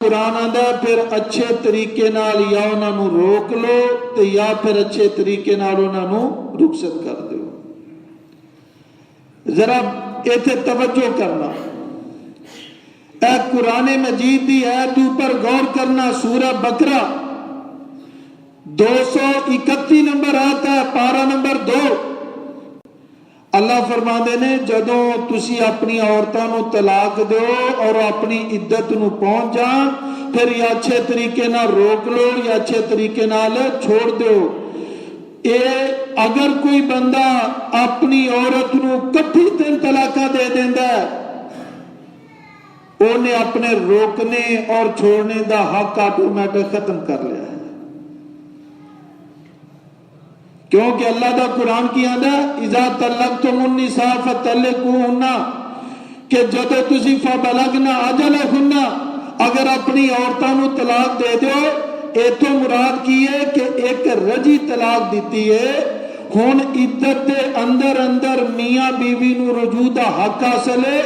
قرآن آندا پھر اچھے طریقے نال یا انہاں نو روک لو تے یا پھر اچھے طریقے نال انہاں نو رخصت کر دیو۔ ذرا ایتھے توجہ کرنا، اے قرآن مجید دی آیت اوپر غور کرنا۔ سورہ بقرہ 231 نمبر آتا ہے، پارہ نمبر 2۔ اللہ فرماندے نے جدوں تسی اپنی عورتاں نو طلاق دیو اور اپنی عدت نو پہنچ جان، پھر یا اچھے طریقے نال روک لو یا اچھے طریقے نال چھوڑ دیو۔ اے اگر کوئی بندہ اپنی عورت نو کٹھی 3 طلاقاں دے دیندا ہے، انہیں اپنے روکنے اور چھوڑنے دا حق آٹومیٹک ختم کر لیا ہے، کیونکہ اللہ دا قرآن کی آندا اذا طلقتم النساء فطلقوهن، کہ جدو تسی فبلغن اجلہن، اگر اپنی عورتوں نو طلاق دے دیو، اے تو مراد کی ہے کہ ایک رجی طلاق دیتی ہے، ہن عدت دے اندر اندر میاں بیوی نو رجوع دا حق حاصل ہے۔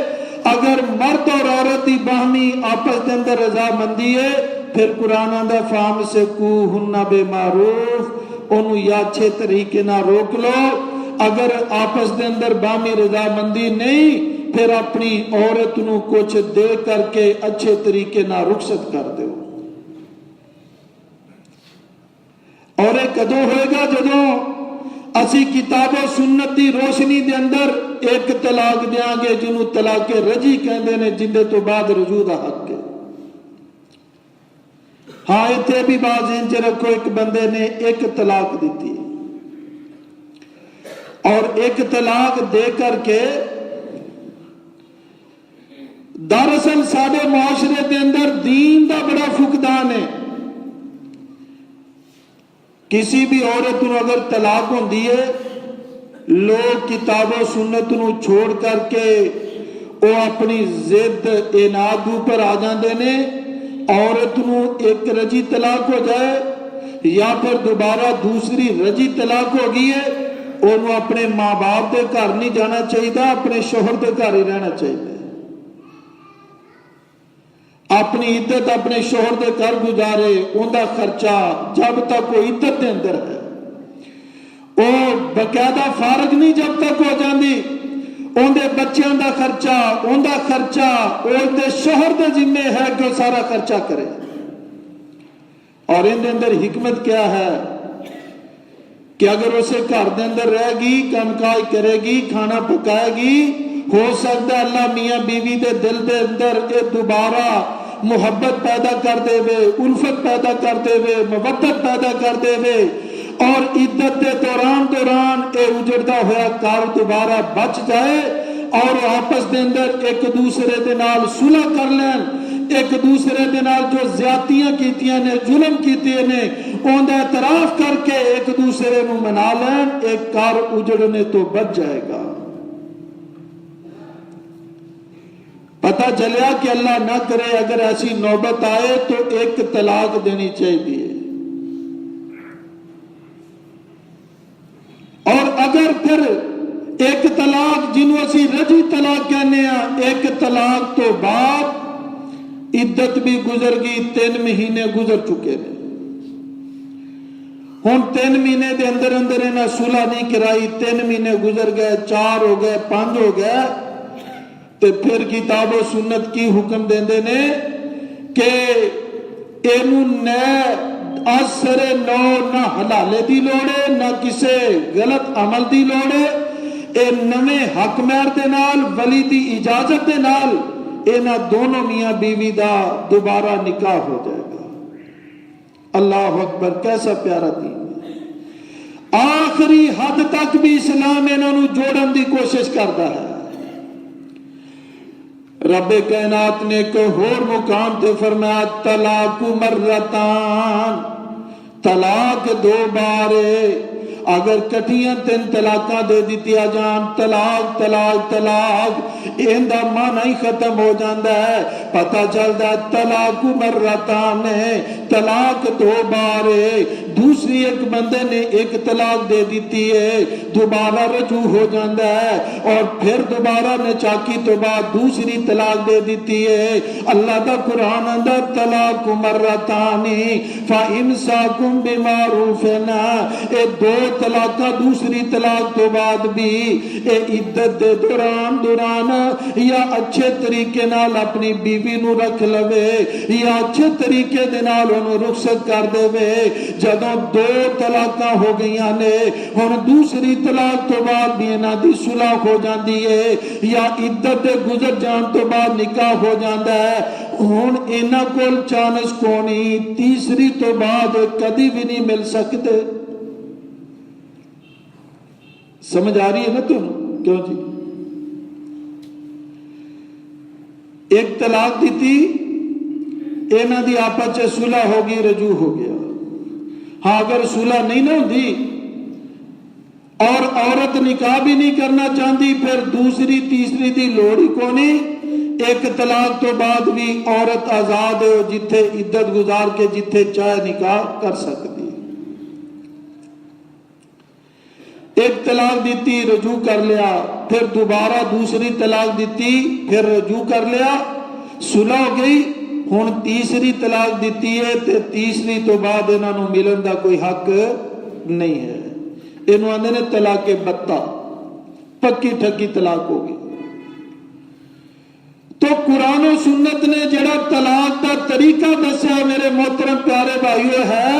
اگر مرد اور عورت دی باہمی آپس دے اندر رضامندی ہے، پھر قرآن آندا فامسکوہن بمعروف، انہوں یا اچھے طریقے نہ روک لو۔ اگر آپس دے اندر باہمی رضامندی نہیں، پھر اپنی عورت نو کچھ دے کر کے اچھے طریقے نہ رخصت کر دو۔ اور یہ کدوں ہوئے گا؟ جدوں اسی کتاب و سنت دی روشنی دے اندر ایک طلاق دیاں گے جنہوں طلاق رجی کہندے نے، جندے تو بعد رجوع دا حق ہے۔ ہاں اتنے بھی باز انچ رکھو، ایک بندے نے ایک طلاق دیتی اور ایک طلاق دے کر کے دراصل سارے معاشرے دے اندر دین دا بڑا فقدان ہے۔ کسی بھی عورت نو اگر طلاق ہوندی ہے، لوگ کتاب و سنت نو چھوڑ کر کے وہ اپنی ضد اناد اوپر آ جاندے نے۔ عورت نو ایک رجی طلاق ہو جائے یا پھر دوبارہ دوسری رجی طلاق ہو گئی ہے، انہوں اپنے ماں باپ دے گھر نہیں جانا چاہیے، اپنے شوہر دے گھر ہی رہنا چاہیے۔ اپنی عدت اپنے شوہر دے گھر گزارے، ان دا خرچہ جب تک وہ عدت دے اندر ہے، وہ باقاعدہ فارغ نہیں جب تک ہو جاندی، ان دے بچیاں دا خرچہ، ان دا خرچہ ان دے شوہر دے ذمے ہے کہ وہ سارا خرچہ کرے۔ اور ان دے اندر حکمت کیا ہے کہ اگر اسے گھر دے اندر رہے گی، کام کاج کرے گی، کھانا پکائے گی، ہو سکتا ہے اللہ میاں بیوی دے دل دے اندر ایک دوبارہ محبت پیدا کر دے وے، الفت پیدا کر دے وے، مودت پیدا کر دے وے، اور عدت دے دوران اے اجڑتا ہوا کار دوبارہ بچ جائے اور آپس دے اندر ایک دوسرے دے نال صلح کر لین، ایک دوسرے دے نال جو زیادتیاں کیتیاں نے، ظلم کیتے نے، ان دا اعتراف کر کے ایک دوسرے نو منا لین، ایک کار اجڑنے تو بچ جائے گا۔ پتہ چلیا کہ اللہ نہ کرے اگر ایسی نوبت آئے تو ایک طلاق دینی چاہیے، اور اگر پھر ایک طلاق جنہوں اسی رجی طلاق کہنے ہیں، ایک طلاق تو بعد عدت بھی گزر گئی، 3 مہینے گزر چکے ہیں، ہن 3 مہینے دے اندر اندر انہیں صلح نہیں کرائی، 3 مہینے گزر گئے، 4 ہو گئے، 5 ہو گئے، تو پھر کتاب و سنت کی حکم دیندے نے کہ اینو نئے اثر نو نہ حلالے دی لوڑے نہ کسے غلط عمل دی لوڑے، اے نوے حق مہر دے نال ولی دی اجازت دے نال اینا دونوں میاں بیوی دا دوبارہ نکاح ہو جائے گا۔ اللہ اکبر، کیسا پیارا دین ہے۔ آخری حد تک بھی اسلام انہوں نے جوڑن دی کوشش کرتا ہے۔ رب کائنات نے ایک اور مقام تے فرمایا طلاق مرتان، طلاق 2 بار، اگر کٹھیاں 3 طلاقاں دے دتیاں جان طلاق طلاق طلاق ایندا معنی ہی ختم ہو جاندا ہے. پتہ چلدا ہے طلاق مرتان ہے, طلاق 2 بار ہے. دوسری ایک بندے نے ایک طلاق دے دیتی ہے, دوبارہ رجوع ہو جاندا ہے اور پھر دوبارہ نچاکی تو بعد دوسری طلاق دے دیتی ہے. اللہ دا قرآن اندر طلاق مرتان فإمساکم بمعروف نا, اے 2 طلاقاں دوسری طلاق تو بعد بھی اے عدت دے دوران یا اچھے طریقے نال اپنی بیوی نو رکھ لوے یا اچھے طریقے دے نال انہوں رخصت کر دے وے. جدوں 2 طلاقاں ہو گئیاں نے, ہن دوسری طلاق تو بعد بھی انہاں دی صلح ہو جاندی ہے یا عدت دے گزر جان تو بعد نکاح ہو جاندا ہے. ہن انہاں کول چانس کونی تیسری تو بعد کدی بھی نہیں مل سکتے. سمجھ آ رہی ہے نا تم؟ کیوں جی ایک طلاق دیتی, انہاں دی آپس وچ صلح ہو گئی, رجوع ہو گیا. ہاں اگر صلح نہیں نہ ہوندی اور عورت نکاح بھی نہیں کرنا چاہتی, پھر دوسری تیسری دی لوڑ ہی کونی. ایک طلاق تو بعد بھی عورت آزاد ہے, جتھے عدت گزار کے جتھے چاہے نکاح کر سکتی. ایک طلاق دیتی, رجوع کر لیا, پھر دوبارہ دوسری طلاق دیتی, پھر رجوع کر لیا, صلح ہو گئی. ہن تیسری طلاق دیتی ہے تے تیسری تو بعد انہاں نوں ملن دا کوئی حق نہیں ہے. اینوں آندے نے طلاق بتہ, پکی ٹھکی طلاق ہو گئی. تو قرآن و سنت نے جڑا طلاق دا طریقہ دسیا میرے محترم پیارے بھائیو ہے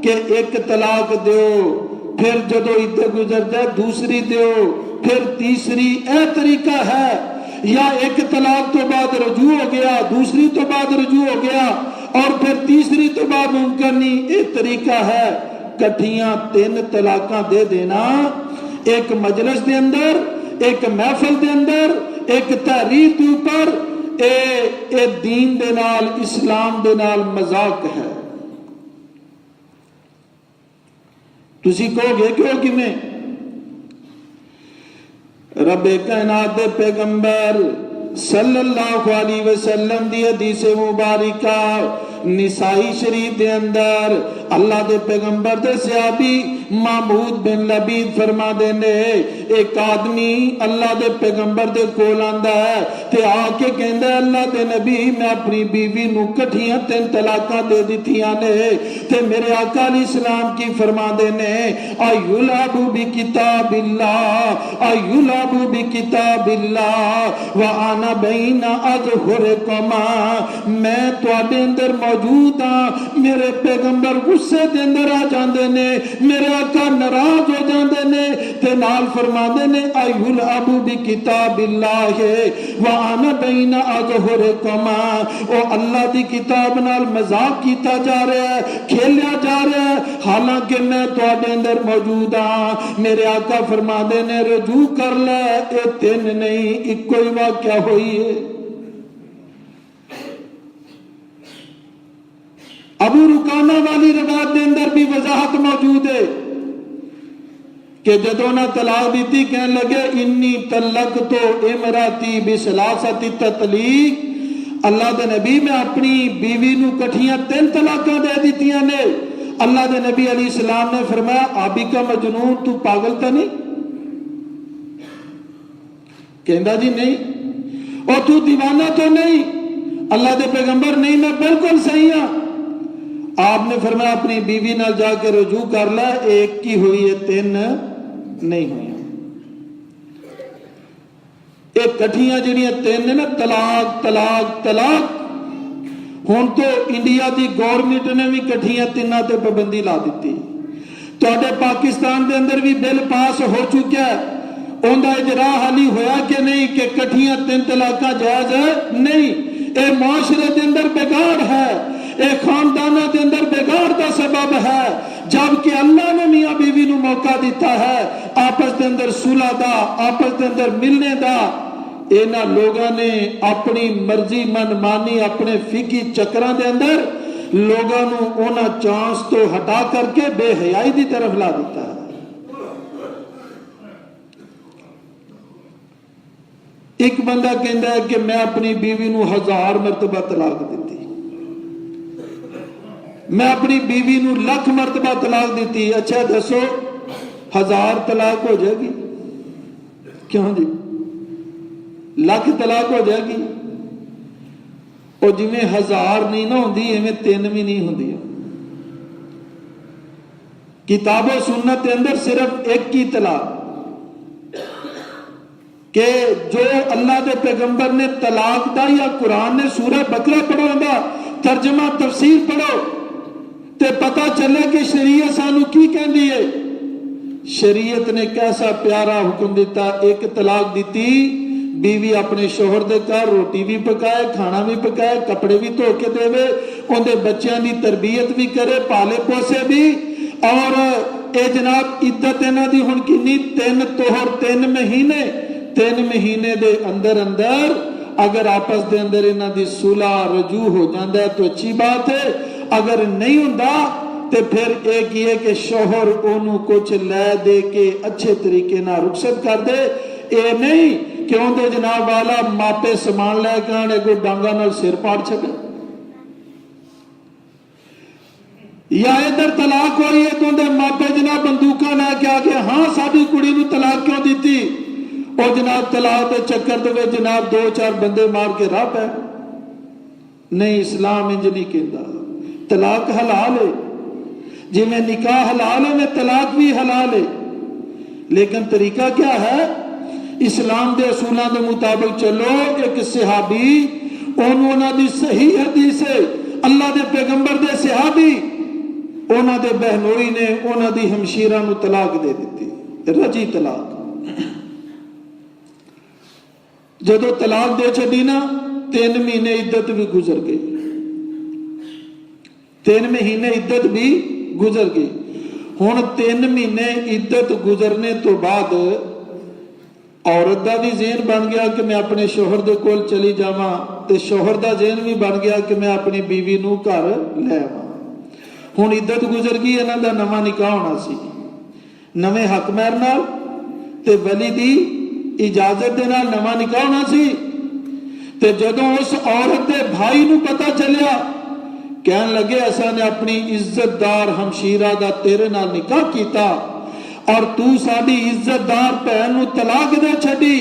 کہ ایک طلاق دیو, پھر جدو عدت گزر جائے دوسری دیو, پھر تیسری. اے طریقہ ہے. یا ایک طلاق تو بعد رجوع ہو گیا, دوسری تو بعد رجوع ہو گیا اور پھر تیسری تو بعد ممکن نہیں. ایک طریقہ ہے کٹھیاں 3 طلاقاں دے دینا ایک مجلس دے اندر, ایک محفل دے اندر, ایک تحریر کے اوپر. اے دین دے نال اسلام دے نال مذاق ہے. تسی کہو گے کیوں کیویں؟ رب کائنات دے پیغمبر صلی اللہ علیہ وسلم دی حدیث مبارکہ نسائی شریف دے اندر اللہ دے پیغمبر دے صحابی محمود بن لبید فرما دے نے, ایک آدمی اللہ دے پیغمبر دے کول آندا ہے تے آ کے کہندا ہے اللہ دے نبی میں اپنی بیوی نو کٹھیاں 3 طلاقاں دے دتیاں نے تے میرے آقا علیہ السلام کی فرما دے نے ایلعبو بکتاب اللہ ایلعبو بکتاب اللہ وانا بین اظہرکما, میں تواڈے اندر موجود ہاں, میرے پیغمبر غصے دے اندر آ جاندے نے, میرے آقا ناراض ہو جاندے نے تے نال فرماندے نے ایلعبو بکتاب اللہ وانا بین اظہرکما. او اللہ دی کتاب نال مذاق کیتا جا رہا ہے, کھیلیا جا رہا ہے, حالانکہ میں تواڈے اندر موجود ہاں. میرے آقا فرماندے نے رجوع کر لے, اے 3 نہیں اکو ہی واقعہ ہوئی ہے. ابو رکانہ والی روایت دے اندر بھی وضاحت موجود ہے کہ جدوں نہ طلاق دیتی کہنے لگے انی طلقت امراتی بثلاثۃ تطلیق, اللہ دے نبی میں اپنی بیوی نو کٹھیاں 3 طلاقاں دے دتیاں نے. اللہ دے نبی علیہ السلام نے فرمایا آبی کا مجنون, تو پاگل تو نہیں؟ کہندا جی نہیں. اور تو دیوانہ تو نہیں؟ اللہ دے پیغمبر نہیں, میں بالکل صحیح ہاں. آپ نے فرمایا اپنی بیوی نال جا کے رجوع کر لے, ایک کی ہوئی ہے 3 نہیں ہوئی. ایک کٹھیاں جڑیاں 3 نے نا طلاق طلاق طلاق. ہن تو انڈیا دی گورنمنٹ نے بھی کٹھیاں 3 تے پابندی لا دیتی. تواڈے پاکستان دے اندر بھی بل پاس ہو چکا ہے, اوندا اجرا حالی ہویا کہ نہیں کہ کٹھیاں 3 طلاقاں جائز ہے نہیں. اے معاشرے دے اندر بگاڑ ہے, اے خاندانہ دے اندر بگاڑ دا سبب ہے, جبکہ اللہ نے میاں بیوی نو موقع دیتا ہے آپس دے اندر صلح دا, آپس دے اندر ملنے دا. اینا لوگاں نے اپنی مرضی من مانی اپنے فقہی چکراں دے اندر لوگاں نو اونا چانس تو ہٹا کر کے بے حیائی دی طرف لا دیتا ہے. ایک بندہ کہتا ہے کہ میں اپنی بیوی نو 1000 مرتبہ طلاق دیتی، میں اپنی بیوی نو 1,00,000 مرتبہ طلاق دیتی. اچھا دسو 1000 طلاق ہو جائے گی؟ کیوں جی 1,00,000 طلاق ہو جائے گی؟ اور جی 1000 نہیں نہ ہوندی ایویں 3 بھی نہیں ہوندی. کتاب و سنت کے اندر صرف ایک کی طلاق کہ جو اللہ دے پیغمبر نے طلاق دا یا قرآن نے سورہ بقرہ پڑھو دا ترجمہ تفسیر پڑھو تے پتہ چلے کہ شریعت سانو کی کہندی ہے. شریعت نے کیسا پیارا حکم دیتا، ایک طلاق دیتی، بیوی اپنے شوہر دے گھر روٹی بھی پکائے، کھانا بھی پکائے، کپڑے بھی دھو کے دے، ان دے بچیاں دی تربیت بھی کرے، پالے پوسے بھی. اور اے جناب عدت انہاں دی ہن کنی 3 توہر 3 مہینے 3 مہینے دے اندر اگر آپس دے اندر انہاں دی صلح رجوع ہو جاندا ہے تو اچھی بات ہے، اگر نہیں ہوندا تے پھر ایک یہ کہ شوہر انہوں کچھ لے دے کے اچھے طریقے نہ رخصت کر دے. اے نہیں کہ ان دے جناب والا ماپے سامان لے کے آنے کو ڈانگا نال سر پاڑ چھکے. یا ادھر طلاق ہوئی ہے تو ان دے ماپے جناب بندوقاں لے کے آگے ہاں ساری کڑی نو طلاق کیوں دیتی، اور جناب طلاق دے چکر دے جناب 2-4 بندے مار کے راہ پہ. نہیں، اسلام انج نہیں کہندا. طلاق حلال ہے، جی میں نکاح حلال ہے میں طلاق بھی حلال ہے، لیکن طریقہ کیا ہے؟ اسلام دے اصولوں دے مطابق چلو. ایک صحابی انہوں دی صحیح حدیث ہے، اللہ دے پیغمبر دے صحابی انہوں دے بہنوئی نے انہوں دی ہمشیرہ نو طلاق دے دیتی، رجی طلاق. جدو طلاق دے چھڑی نا 3 مہینے عدت بھی گزر گئی، 3 مہینے عدت بھی گزر گئی. ہن 3 مہینے عدت گزرنے تو بعد عورت دا بھی ذہن بن گیا کہ میں اپنے شوہر دے کول چلی جاواں، تے شوہر دا ذہن بھی بن گیا کہ میں اپنی بیوی نو گھر لے آواں. ہن عدت گزر گئی، انہاں دا نواں نکاح ہونا سی، نویں حق مہر نال تے ولی دی اجازت دے نال نواں نکاح ہونا سی. تے جدوں اس عورت دے بھائی نو پتہ چلیا، کہن لگے اساں نے اپنی عزت دار ہمشیرہ دا تیرے نال نکاح کیتا اور تو ساری عزت دار بہن نو طلاق دے چھڈی،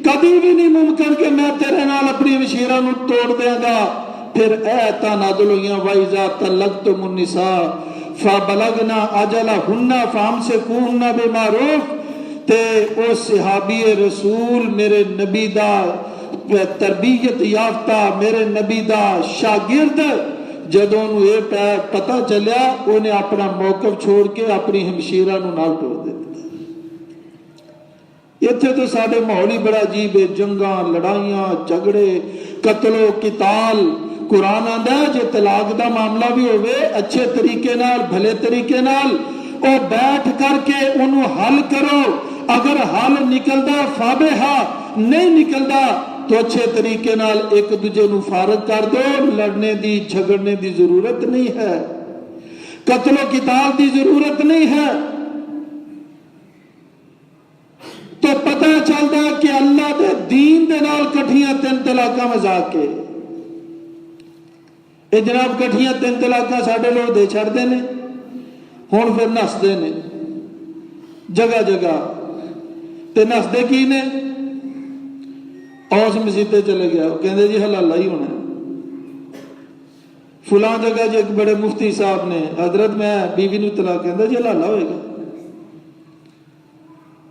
کبھی بھی نہیں ممکن کہ میں تیرے نال اپنی ہمشیرہ نو توڑ دیا گا. پھر ایتاں نازل ہوئیاں وَإِذَا طَلَّقْتُمُ النِّسَاءَ فَبَلَغْنَ أَجَلَهُنَّ فَأَمْسِكُوهُنَّ بِمَعْرُوفٍ. تے او صحابی رسول میرے نبی دا تربیت یافتہ میرے نبی دا شاگرد جدوں نو یہ پتہ چلیا انہیں اپنا موقف چھوڑ کے اپنی ہمشیرہ نو نال توڑ دیتا. اتنے تو سارے ماحول ہی بڑا عجیب ہے، جنگاں لڑائیاں جھگڑے قتل و قتال. قرآن آندا ہے جے طلاق دا معاملہ بھی ہوئے اچھے طریقے نال بھلے طریقے نال او بیٹھ کر کے انہوں حل کرو. اگر حل نکلدا فابہا، نہیں نکلدا تو اچھے طریقے نال ایک دوجے نو فارغ کر دو. لڑنے دی جھگڑنے دی ضرورت نہیں ہے، قتل و قتال دی ضرورت نہیں ہے. تو پتہ چلدا کہ اللہ دے دین دے نال کٹھیاں 3 طلاقاں مذاق کے. اے جناب کٹھیاں 3 طلاقاں ساڈے لوگ دے چھڑدے نے، ہن پھر نسدے نے جگہ جگہ. تے نسدے کی نے؟ اوس مسیتے چلے گیا، وہ کہندے جی حلالہ ہی ہونا ہے. فلاں جگہ جی ایک بڑے مفتی صاحب نے حضرت میں بیوی نو طلاق کہندا جی حلالہ ہوئے گا.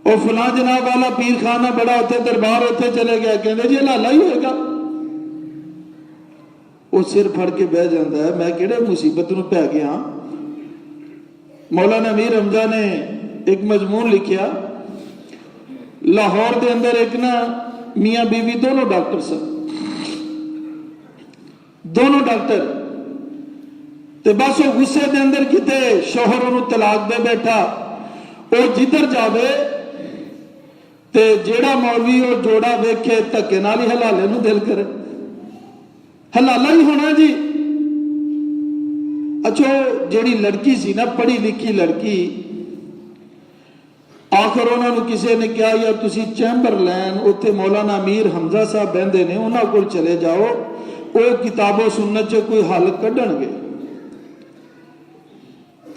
اور فلاں جناب والا پیر خانہ بڑا ہوتے دربار ہوتے چلے گیا، کہندے جی حلالہ ہی ہوئے گا. وہ سر پھڑ کے بہ جاندہ ہے، میں کیڑے مصیبت نو پہ گیا. مولانا امیر حمزہ نے ایک مضمون لکھیا، لاہور دے اندر ایک نا میاں بیوی دونوں ڈاکٹر سن، دونوں ڈاکٹر. تے بس وہ غصے دے اندر کتے شوہر انہوں طلاق دے بیٹھا. وہ جدھر جاوے تے جیڑا مولوی وہ جوڑا ویکھے دھکے نال ہی حلالے نو دل کرے، حلالہ ہی ہونا جی. اچھا جیڑی لڑکی سی نا پڑھی لکھی لڑکی، آخر انہوں نے کسی نے کہا یا تسی چیمبرلین اتنے مولانا امیر حمزہ صاحب بہندے نے انہوں کو چلے جاؤ وہ کتاب و سنت سے کوئی حل کڈن گے.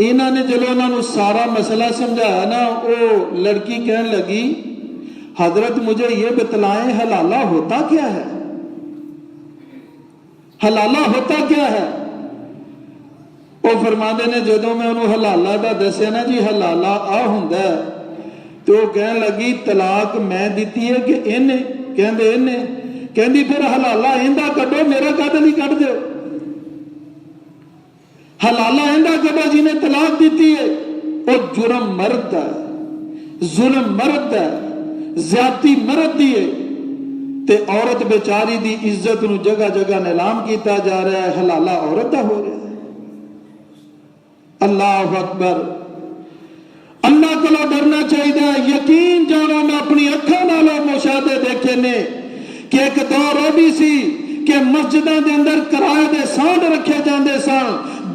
انہوں نے جلو انہوں نے سارا مسئلہ سمجھایا نا وہ لڑکی کہنے لگی حضرت مجھے یہ بتلائیں حلالہ ہوتا کیا ہے, حلالہ ہوتا کیا ہے. وہ فرماندے نے جدوں میں انہوں حلالہ دا دسیا نا جی حلالہ آ ہوندا ہے تو وہ کہنے لگی طلاق میں دیتی ہے کہ انہیں کہندے انہیں کہندی پھر حلالہ ایندا کڈو میرا کد نہیں کڈ دیو. حلالہ ایندا کڈو جی نے طلاق دیتی ہے وہ جرم مرد ہے, ظلم مرد ہے, زیادتی مرد دی ہے تے عورت بیچاری دی عزت نو جگہ جگہ نیلام کیتا جا رہا ہے, حلالہ عورت دا ہو رہا ہے. اللہ اکبر. اللہ کو ڈرنا چاہیے. یقین جانا میں اپنی اکھاں نالوں مشاہدے دیکھے نے کہ ایک دور وہ بھی سی کہ مسجداں دے اندر کرائے دے سانڈ رکھے جاندے سن,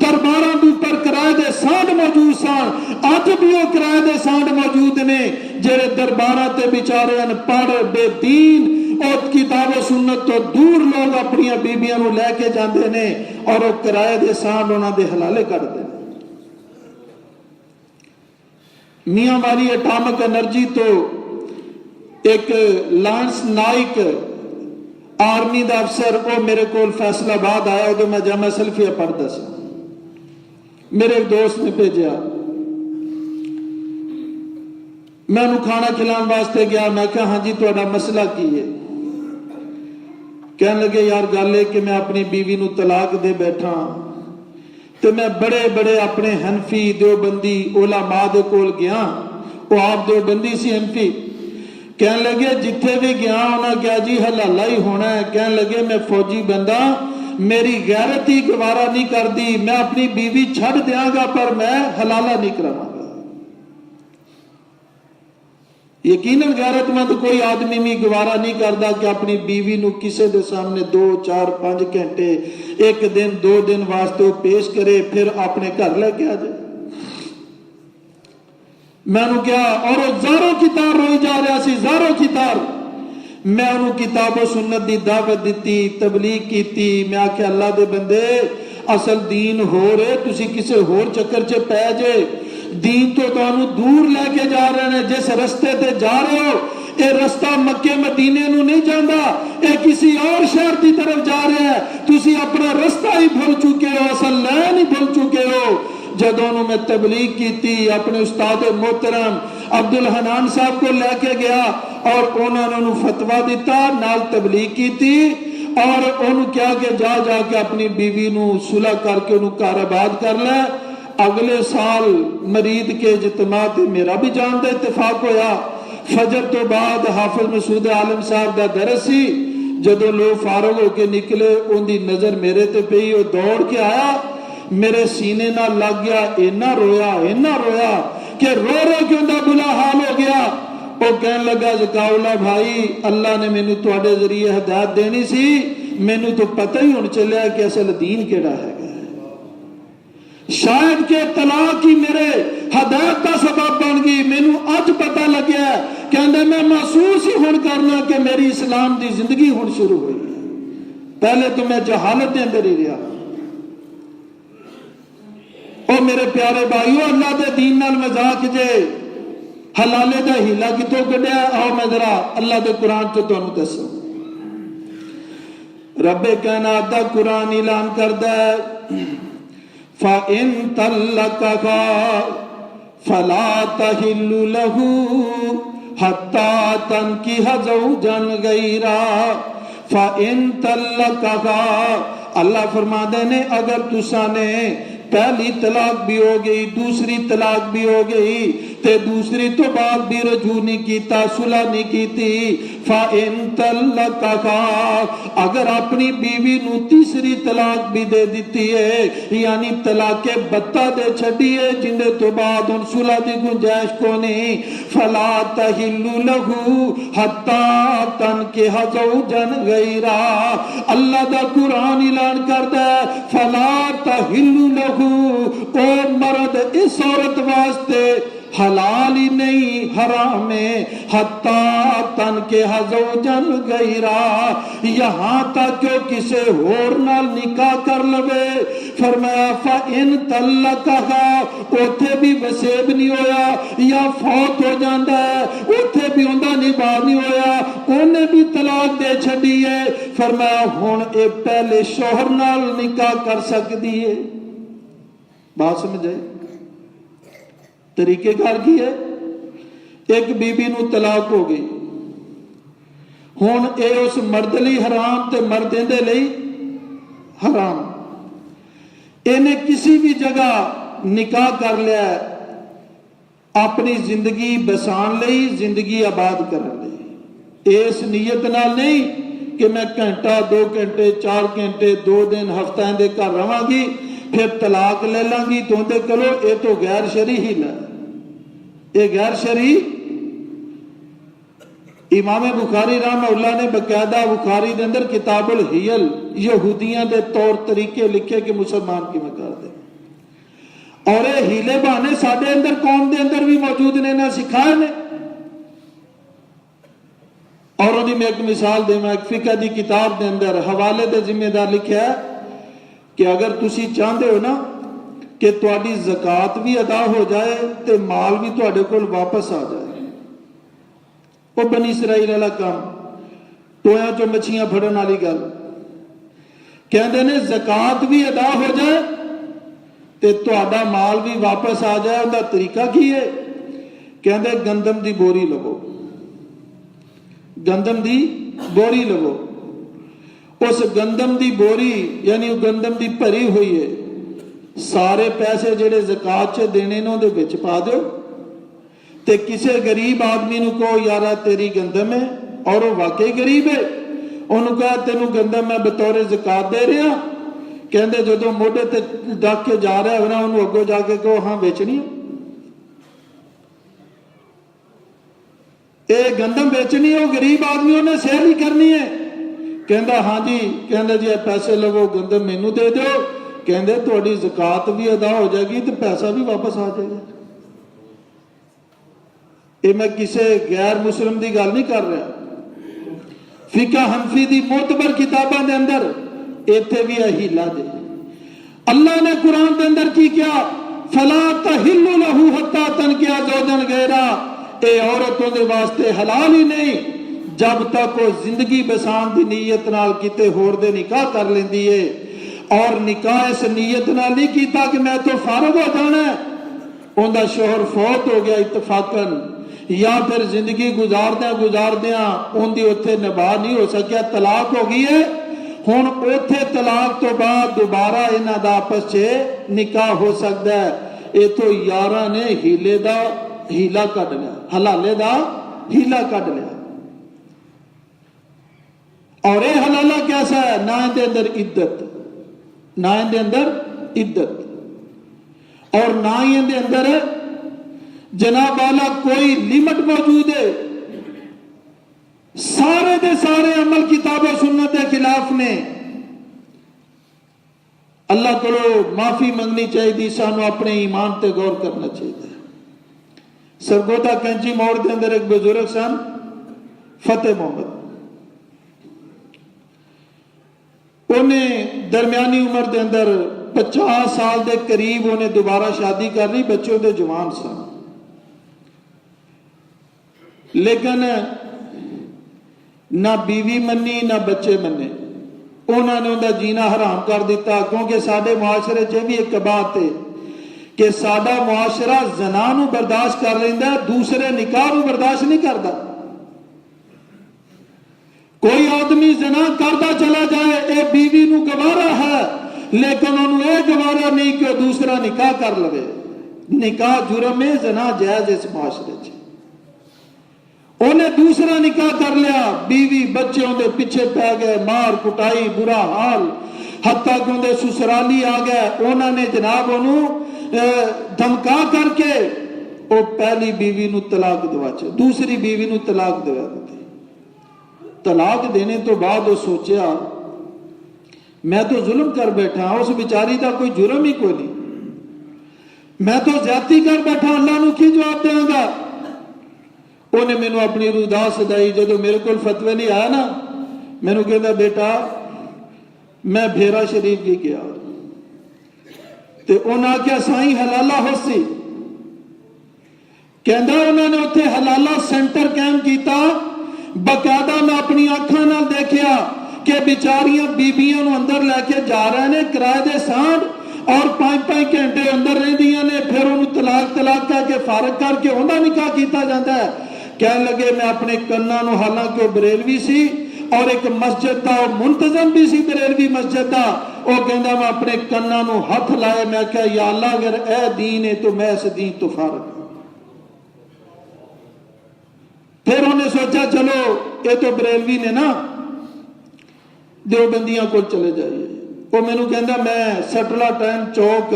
درباراں دے اوپر کرائے دے سانڈ موجود سن. اج بھی وہ کرائے دے سانڈ موجود نے جڑے درباراں تے بیچارے ان پڑھ بے دین اور کتاب و سنت تو دور لوگ اپنی بیبیاں نو لے کے جاندے نے اور وہ کرائے دے سانڈ انہاں دے حلالے کڈدے. میاں والی اٹامک انرجی تو ایک لانس نائک آرمی دا افسر وہ میرے کو فیصلہ آباد آیا تو میں جامعہ سلفیہ پڑھتا سا. میرے ایک دوست نے بھیجا, میں انہوں کھانا کھلان واسطے گیا. میں کہا ہاں جی تہاڈا مسئلہ کی ہے؟ کہنے لگے یار گل ہے کہ میں اپنی بیوی نو طلاق دے بیٹھا تو میں بڑے بڑے اپنے حنفی دیوبندی علماء دے کول گیا. وہ آپ دیوبندی سی حنفی. کہنے لگے جتھے بھی گیا انہاں کیا جی حلالہ ہی ہونا ہے. کہنے لگے میں فوجی بندہ, میری غیرت ہی گوارا نہیں کر دی, میں اپنی بیوی چھڑ دیاں گا پر میں حلالہ نہیں کراواں گا. یقیناً غیرت مند کوئی آدمی بھی گوارا نہیں کرتا کہ اپنی بیوی نو کسے دے سامنے 2 4 5 گھنٹے ایک دن 2 دن واسطے وہ پیش کرے پھر اپنے گھر لے کے آ جائے. میں انہوں کیا اور وہ زاروں کی تار روئی جا رہا سی, زاروں کی تار. میں انہوں کتاب و سنت دی دعوت دیتی, تبلیغ کیتی. میں آکھیا اللہ دے بندے اصل دین ہو رہے, تسی کسے ہور چکر چ پے جے. دین تو تانوں دور لے کے جا رہے ہیں. جس رستے تے جا رہے ہو اے رستہ مکے مدینے نو نہیں جاندا, اے کسی اور شہر دی طرف جا رہا ہے. تسی اپنا رستہ ہی بھول چکے ہو, اصل لین ہی بھول چکے ہو. جدوں میں تبلیغ کیتی اپنے استاد محترم عبد الحنان صاحب کو لے کے گیا اور انہوں نے فتویٰ دیتا, نال تبلیغ کیتی اور انہوں کیا کہ جا جا کے اپنی بیوی نو صلح کر کے انہوں کار آباد کر لے. اگلے سال مرید کے اجتماع تے میرا بھی جان دا اتفاق ہویا. فجر تو بعد حافظ مسعود عالم صاحب دا درس سی. جدوں لوگ فارغ ہو کے نکلے ان دی نظر میرے تے پئی, وہ دوڑ کے آیا میرے سینے نہ لگ گیا. اینا رویا کہ رو کے اندر بلا حال ہو گیا. وہ کہنے لگا زکاؤلہ بھائی اللہ نے مینوں تواڈے ذریعے ہدایت دینی سی, مینوں تو پتہ ہی ہن چلیا کہ اصل دین کیڑا ہے. شاید کہ طلاق ہی میرے ہدایت کا سبب بن گئی. مینوں اج پتہ لگیا کہندے میں محسوس ہی ہن کرنا کہ میری اسلام دی زندگی ہن شروع ہوئی ہے. پہلے تو میں جہالت دے اندر ہی رہا. او میرے پیارے بھائیو, اللہ دے دین نال مذاق جے حلالے دا ہیلا کتوں کڈیا. آؤ میں ذرا اللہ دے قرآن تو تانوں دساں. رب کائنات دا قرآن اعلان کردا ہے فَإِن طَلَّقَهَا فَلَا تَحِلُّ لَهُ حَتَّى تَنكِحَ زَوْجًا غَيْرَهُ. فَإِن طَلَّقَهَا اللہ فرماندے نے اگر تساں نے پہلی طلاق بھی ہو گئی, دوسری طلاق بھی ہو گئی تے دوسری تو بعد بھی رجوع نہیں کیتا, صلح نہیں کیتی. فَإِن طَلَّقَهَا اگر اپنی بیوی نو تیسری طلاق بھی دے دیتی ہے یعنی طلاق بتہ دے چھڑی ہے جن تو بعد ان صلح دی گنجائش کو نہیں. فَلَا تَحِلُّ لَهُ حَتَّى تَنكِحَ زَوْجًا غَيْرَهُ. اللہ دا قرآن اعلان کردا ہے فَلَا تَحِلُّ لَهُ, او مرد اس عورت واسطے حلال ہی نہیں حرام ہے، حتی تن کے زوجن غیرا، یہاں تک کہ کسے اور نال نکاح کر لوے۔ فرمایا فَإِن طَلَّقَهَا، اوتھے بھی وسیب نہیں ہویا یا فوت ہو جاندہ ہے، اوتھے بھی اندہ نباہ نہیں ہویا، انہیں بھی طلاق دے چھڑی ہے۔ فرمایا ہون اے پہلے شوہر نال نکاح کر سکتی ہے۔ بات سمجھ آئی؟ طریقے کار کی ہے؟ ایک بی بی نو طلاق ہو گئی، ہون اے اس مرد لی حرام تے مردیں دے لئی حرام۔ انہیں کسی بھی جگہ نکاح کر لیا ہے اپنی زندگی بسان لئی، زندگی آباد کرنے لئی، اس نیت نال نہیں کہ میں گھنٹہ 2 گھنٹے 4 گھنٹے 2 دن ہفتہ دے کر رہاں گی پھر طلاق لے لیں گی تو اندے کرو، یہ تو غیر شرعی ہی ہے، یہ غیر شرعی۔ امام بخاری رحمہ اللہ نے باقاعدہ بخاری دے اندر کتاب الحیل یہودیاں دے طور طریقے لکھے کہ مسلمان کی میں کر دے، اور یہ ہیلے بہانے ساڈے اندر قوم دے اندر بھی موجود نے، نہ سکھائے نے۔ اور انہی میں ایک مثال دے، میں ایک فقہ دی کتاب دے اندر حوالے دے ذمہ دار لکھا ہے کہ اگر تسی چاہتے ہو نا کہ تہاڈی زکات بھی ادا ہو جائے تے مال بھی تہاڈے کول واپس آ جائے، وہ بنی اسرائیل والا کام، ٹویاں چوں مچھیاں پھڑن والی گل، کہندے نے زکات بھی ادا ہو جائے تے تہاڈا مال بھی واپس آ جائے۔ ان کا طریقہ کی ہے؟ کہندے گندم دی بوری لو، گندم دی بوری لو، اس گندم دی بوری یعنی گندم دی بھری ہوئی ہے، سارے پیسے جڑے زکات چ دینے نے دے وچ پا دیو تے کسے غریب آدمی نو کہو یارا تیری گندم ہے، اور وہ واقعی غریب ہے، انہوں کہا تینوں گندم میں بطور زکات دے رہا، کہندے جدوں موڈے تے ڈک کے جا رہا ہے نا انہوں اگوں جا کے کہو ہاں بیچنی ہے، اے گندم بیچنی ہے، غریب آدمیوں نے سیل ہی کرنی ہے، کہندہ ہاں جی، کہندہ جی پیسے لگو گندم مینوں دے دو، کہندے تہاڈی زکات بھی ادا ہو جائے گی تو پیسہ بھی واپس آ جائے گا۔ یہ میں کسی غیر مسلم دی گل نہیں کر رہا، فقہ حنفی دی معتبر کتاباں دے اندر ایتھے بھی ہیلا دے۔ اللہ نے قرآن دے اندر کی کیا؟ فلا تحل له حتى تنكح زوجا غیرا، اے عورتوں دے واسطے حلال ہی نہیں جب تک وہ زندگی بسان دی نیت نال کتے ہور دے نکاح کر لیندی ہے، اور نکاح اس نیت نال نہیں کیتا کہ میں تو فارغ ہو جانا ہے، ان دا شوہر فوت ہو گیا اتفاقاً، یا پھر زندگی گزاردیاں ان دی اتھے نباہ نہیں ہو سکیا، طلاق ہو گئی ہے، ہن اتھے طلاق تو بعد دوبارہ انہاں دا آپس چ نکاح ہو سکتا ہے۔ یہ تو یاراں نے ہیلے دا ہیلا کڈ لیا، حلالے دا ہیلا کڈ لیا، اور یہ حلالہ کیسا ہے؟ نہ ان دے اندر عدت، نہ ان دے اندر عدت، اور نہ ہی ان دے اندر جناب والا کوئی لیمٹ موجود ہے، سارے دے سارے عمل کتاب و سنت کے خلاف نے۔ اللہ کو معافی منگنی چاہیے، سانو اپنے ایمان تے غور کرنا چاہیے۔ سرگودا کینچی موڑ کے اندر ایک بزرگ سن فتح محمد، انہیں درمیانی عمر دے اندر 50 سال دے قریب انہیں دوبارہ شادی کر لی، بچوں دے جوان سن، لیکن نہ بیوی منی نہ بچے منے، انہوں نے انہوں جینا حرام کر دیتا، کیونکہ ساڈے معاشرے چ بھی ایک بات ہے کہ ساڈا معاشرہ زنا نو برداشت کر لیندا، دوسرے نکاح نو برداشت نہیں کرتا۔ کوئی آدمی زنا کرتا چلا جائے اے بیوی نو گوارا ہے، لیکن انہوں اے گوارا نہیں کہ دوسرا نکاح کر لوے، نکاح جرم ہے، زنا جائز اس معاشرے چ، انہیں دوسرا نکاح کر لیا، بیوی بچے اندے پیچھے پہ گئے، مار کٹائی برا حال، حتیٰ کہ اندے سسرالی آ گئے، انہوں نے جناب انہوں دھمکا کر کے وہ پہلی بیوی نو طلاق دوا چاہے، دوسری بیوی نو طلاق دوا دیتے۔ طلاق دینے تو بعد وہ سوچیا میں تو ظلم کر بیٹھا، اس بیچاری دا کوئی جرم ہی کوئی نہیں، میں تو زیادتی کر بیٹھا, اللہ نو کی جواب دیں گا. انہیں مینو اپنی روح دا سدائی. جدو میرے کو فتوی نہیں آیا نا, مینو کہتا بیٹا میں بھیرا شریف بھی گیا, تے انہاں آکھیا سائیں حلالہ ہو سی. کہندا انہوں نے اتنے حلالہ سینٹر قائم کیتا. باقاعدہ میں اپنی آنکھاں نال دیکھیا کہ بیچاریاں بیبیاں نو اندر لے کے جا رہے نے کرائے دے سانڈ, اور 5-5 گھنٹے اندر رہندیاں نے, پھر انہوں طلاق کہہ کے فارغ کر کے انہاں نکاح کیتا جاتا ہے. کہنے لگے میں اپنے کناں نو, حالانکہ وہ بریلوی سی اور ایک مسجد دا منتظم بھی سی بریلوی مسجد دا, وہ کہندا میں اپنے کناں نو ہاتھ لائے, میں کہا یا اللہ اگر اے دین ہے تو میں اس دین تو فارغ ہوں. پھر انہوں نے سوچا چلو یہ تو بریلوی نے نا, دیوبندیاں کو چلے جائیے. وہ مینو کہندا میں سٹلا ٹائم چوک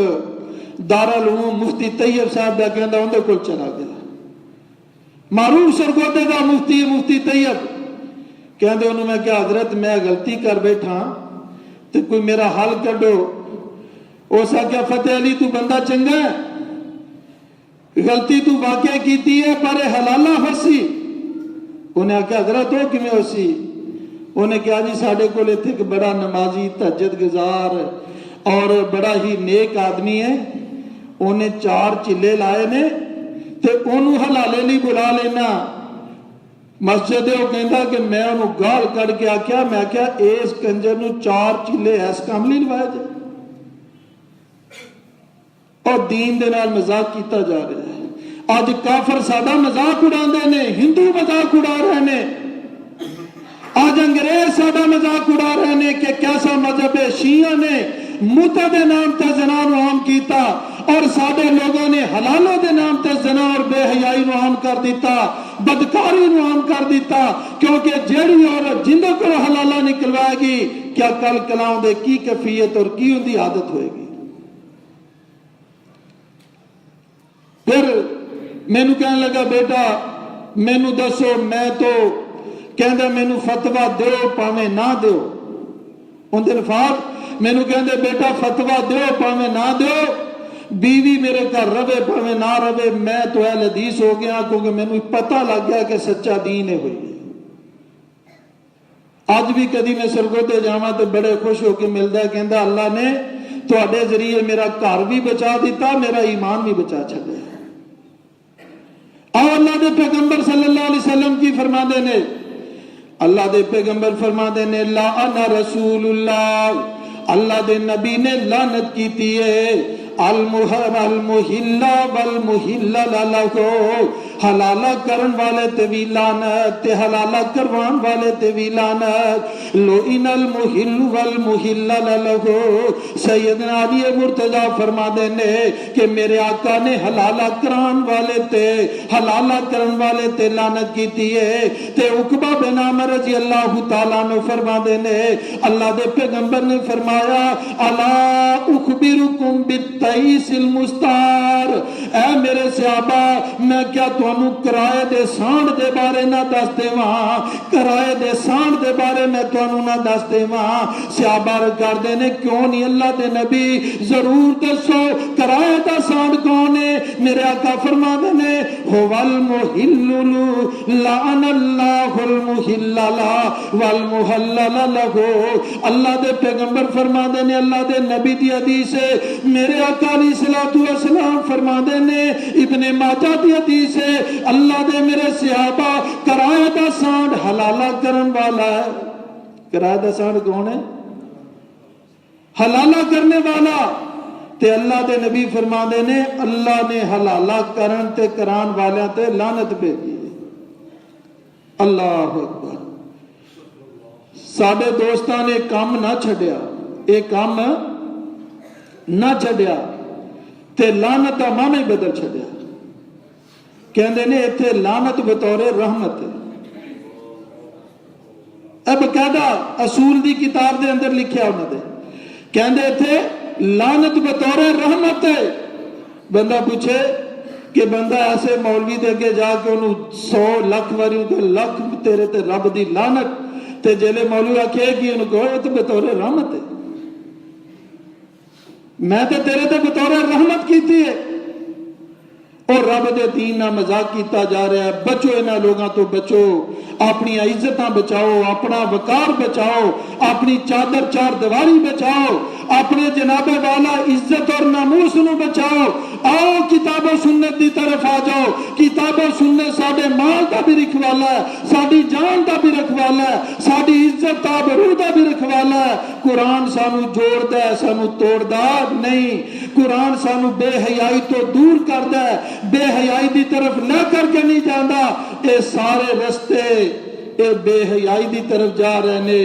دارالعلوم مفتی طیب صاحب دا کہندا اندر کو چلا گیا. معروف سرگودے دا مفتی طیب کہندے انہوں میں کہا حضرت میں غلطی کر بیٹھا تو کوئی میرا حل کڈو. اس آکھیا فتح علی تو بندہ چنگا ہے, غلطی تو واقع کیتی ہے پر حلالہ ہسی. انہیں آکھیا حضرت ہو کیویں ہوسی. انہیں کہا جی ساڈے کول ایتھے ایک بڑا نمازی تہجد گزار اور بڑا ہی نیک آدمی ہے, انہیں 4 چلے لائے نے تے انہوں حلالے نہیں بلا لینا. مسجد وہ کہندا کہ میں انہوں گال کر کے آکھیا, میں آکھیا اس کنجر نو 4 چلے ایس کام نہیں لوائے جائے, اور دین دے نال مذاق کیتا جا رہا ہے. آج کافر سادہ مذاق اڑاندے نے, ہندو مذاق اڑا رہے نے, آج انگریز سادہ مذاق اڑا رہے نے کہ کیسا مذہب ہے. شیعہ نے متع دے نام تے زنا نو عام کیتا, اور سادے لوگوں نے حلالوں دے نام تے زنا اور بے حیائی نو عام کر دیتا, بدکاری نو عام کر دیتا. کیونکہ جیڑی عورت جندے کو حلالہ نکلوائے گی, کیا کل کلاؤں دے کی کیفیت اور کی ان دی عادت ہوئے گی. پھر مینو کہنے لگا بیٹا مینو دسو, میں تو کہندا مینو فتویٰ دیو پاویں نہ دیو. ان دے الفاظ مینو کہندے بیٹا فتویٰ دیو پاویں نہ دیو, بیوی میرے گھر رہے پاویں نہ رہے, میں تو اہل حدیث ہو گیا کیونکہ مینو پتہ لگ گیا کہ سچا دین ہے ہوئی. اج بھی کدی میں سرگودے جاواں تے بڑے خوش ہو کے ملدا ہے, کہندا اللہ نے تواڈے ذریعے میرا گھر بھی بچا دیتا, میرا ایمان بھی بچا چھڈیا. اور اللہ دے پیغمبر صلی اللہ علیہ وسلم کی فرماندے نے, اللہ دے پیغمبر فرماندے نے لعن رسول اللہ, اللہ دے نبی نے لعنت کیتی ہے المحل والمحل لہو, حلالہ کرن والے تے وی لعنت تے حلالہ کروان والے تے وی لعنت. لعن المحل والمحل لہو. سیدنا علی مرتضیٰ فرماندے نے کہ میرے آقا نے حلالہ کران والے تے حلالہ کرن والے تے لعنت کیتی ہے. تے عقبہ بن عامر رضی اللہ تعالیٰ عنہ فرماندے نے اللہ دے پیغمبر نے فرمایا الا اخبرکم بالتئیس المستار, اے میرے صحابہ میں کیا تانوں کرائے دے سانڈ دے بارے نہ دس دیواں, کرائے دے سانڈ دے بارے میں تانوں نہ دس دیواں. صحابہ کردے نے کیوں نہیں اللہ دے نبی ضرور دسو کرائے دا سانڈ کون ہے. میرے آقا فرماندے نے هو المحل لعن اللہ المحل والمحلل له. اللہ دے پیغمبر فرماندے نے, اللہ دے نبی دی حدیث ہے, میرے آقا علیہ الصلوۃ والسلام فرماندے نے, ابن ماجہ دی حدیث ہے, اللہ دے میرے صحابہ کرائے دا سانڈ حلالہ کرن والا ہے. کرائے دا سانڈ کون ہے؟ حلالہ کرنے والا. تے اللہ دے نبی فرماندے نے اللہ نے حلالہ کرن تے کران والیاں تے لعنت بھیجی ہے. اللہ اکبر. ساڈے دوستاں نے کام نہ چھڈیا, اے کام نہ چھڈیا تے لعنت دا معنی بدل چھڈیا. کہندے نے ایتھے لعنت بطور رحمت ہے. اب باقاعدہ اصول دی کتاب دے اندر لکھیا انہاں دے, کہندے ایتھے لعنت بطور رحمت ہے. بندہ پوچھے کہ بندہ ایسے مولوی دے کے جا کے انہوں 100 لکھ واری تے لکھ تیرے تے رب دی لعنت, تے جیلے مولوی آکھے کہ انہوں کہو یہ تو بطور رحمت ہے, میں تے تیرے تے بطور رحمت کیتی ہے. اور رب دے دین نہ مذاق کیتا جا رہا ہے. بچو انہاں لوگاں تو بچو, اپنی عزتاں بچاؤ, اپنا وقار بچاؤ, اپنی چادر چار دیواری بچاؤ, اپنے جناب والا عزت اور ناموس نو بچاؤ. آؤ کتاب و سنت دی طرف آ جاؤ. کتاب و سنت ساڈے مال دا بھی رکھوالا ہے, ساڈی جان دا بھی رکھوالا ہے, ساڈی عزت آبرو دا بھی رکھوالا ہے. قرآن سانو جوڑدا ہے, سانو توڑدا نہیں. قرآن سانو بے حیائی تو دور کردا ہے, بے حیائی دی طرف نہ کر کے نہیں جاندا. اے سارے رستے اے بے حیائی دی طرف جا رہے نے.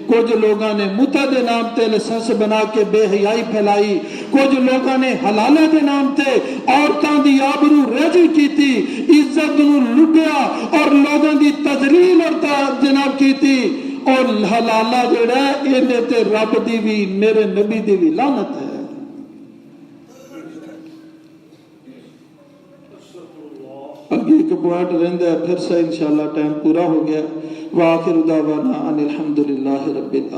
کچھ لوگاں نے متع دے نام تے لائسنس بنا کے بے حیائی پھیلائی, کچھ لوگاں نے حلالہ دے نام تے عورتاں دی آبرو رجو کیتی, عزت نو لٹیا اور لوگاں دی تذلیل اور جناب کیتی. اور حلالہ جڑا ہے اینے تے رب دی بھی میرے نبی دی بھی لعنت ہے. اگے ایک پوائنٹ رہندا ہے, پھر سے انشاءاللہ ٹائم پورا ہو گیا. وآخر دعوانا ان الحمدللہ رب العالمین.